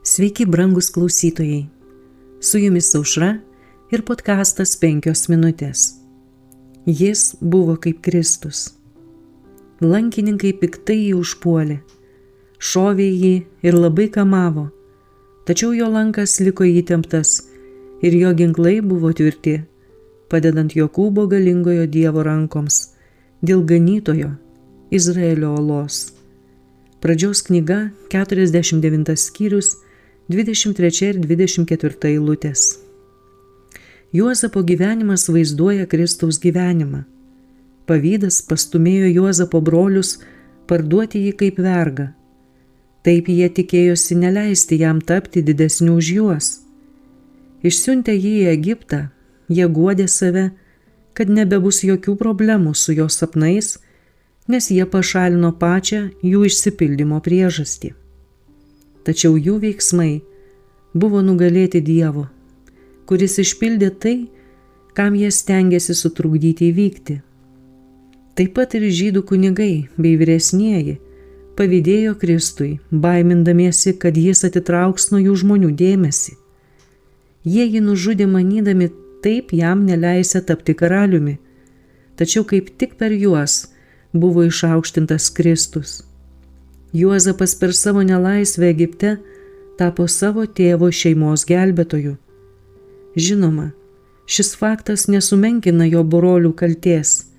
Sveiki, brangus klausytojai. Su jumis Aušra ir podkastas 5 minutės. Jis buvo kaip Kristus. Lankininkai piktai jį užpuolė, šovė jį ir labai kamavo, tačiau jo lankas liko įtemptas ir jo ginklai buvo tvirti, padedant Jokūbo galingojo Dievo rankoms dėl ganytojo Izraelio olos. Pradžios knyga, 49 skyrius, 23 ir 24 eilutės. Juozapo gyvenimas vaizduoja Kristaus gyvenimą. Pavydas pastumėjo Juozapo brolius parduoti jį kaip vergą. Taip jie tikėjosi neleisti jam tapti didesniu už juos. Išsiuntę jį į Egiptą, jie guodė save, kad nebebus jokių problemų su jo sapnais, nes jie pašalino pačią jų išsipildymo priežastį. Tačiau jų veiksmai buvo nugalėti Dievo, kuris išpildė tai, kam jie stengiasi sutrukdyti įvykti. Taip pat ir žydų kunigai bei vyresnieji pavydėjo Kristui, baimindamiesi, kad jis atitrauks nuo jų žmonių dėmesį. Jie jį nužudė manydami taip jam neleisę tapti karaliumi, tačiau kaip tik per juos buvo išaukštintas Kristus. Juozapas per savo nelaisvę Egipte tapo savo tėvo šeimos gelbėtoju. Žinoma, šis faktas nesumenkina jo brolių kaltės.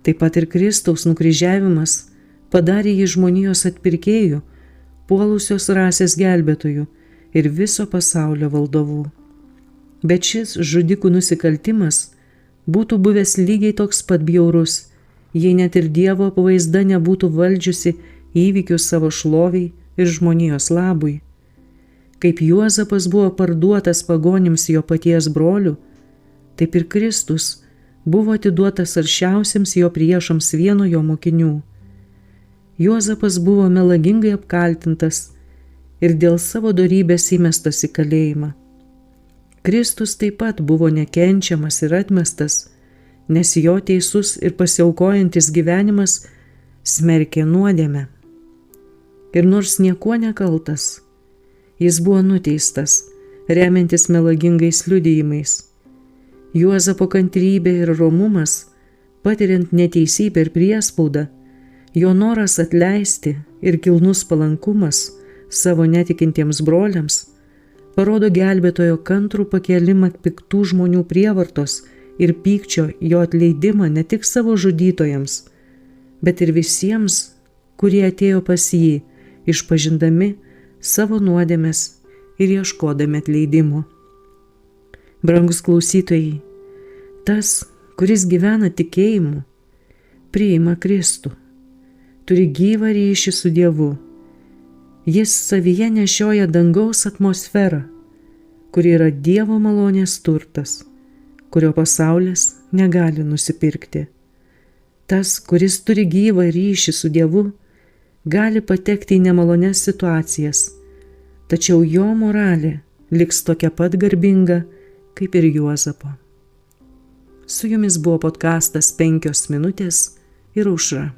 Taip pat ir Kristaus nukryžiavimas padarė jį žmonijos atpirkėjų, puolusios rasės gelbėtojų ir viso pasaulio valdovų. Bet šis žudikų nusikaltimas būtų buvęs lygiai toks pat bjaurus, jei net ir Dievo apvaizda nebūtų valdžiusi įvykius savo šloviai ir žmonijos labui. Kaip Juozapas buvo parduotas pagonims jo paties brolių, taip ir Kristus buvo atiduotas aršiausiems jo priešams vieno jo mokinių. Juozapas buvo melagingai apkaltintas ir dėl savo dorybės įmestas į kalėjimą. Kristus taip pat buvo nekenčiamas ir atmestas, nes jo teisus ir pasiaukojantis gyvenimas smerkė nuodėmę. Ir nors niekuo nekaltas, jis buvo nuteistas, remiantis melagingais liudijimais. Juozapo kantrybė ir romumas, patiriant neteisybę ir priespaudą, jo noras atleisti ir kilnus palankumas savo netikintiems broliams, parodo gelbėtojo kantrų pakėlimą piktų žmonių prievartos ir pykčio jo atleidimą ne tik savo žudytojams, bet ir visiems, kurie atėjo pas jį, išpažindami savo nuodėmes ir ieškodami atleidimo. Brangus klausytojai, tas, kuris gyvena tikėjimu, priima Kristų, turi gyvą ryšį su Dievu. Jis savyje nešioja dangaus atmosferą, kuri yra Dievo malonės turtas, kurio pasaulis negali nusipirkti. Tas, kuris turi gyvą ryšį su Dievu, gali patekti į nemalonias situacijas, tačiau jo moralė liks tokia pat garbinga kaip ir Juozapo. Su jumis buvo podkastas 5 minutės ir Aušra.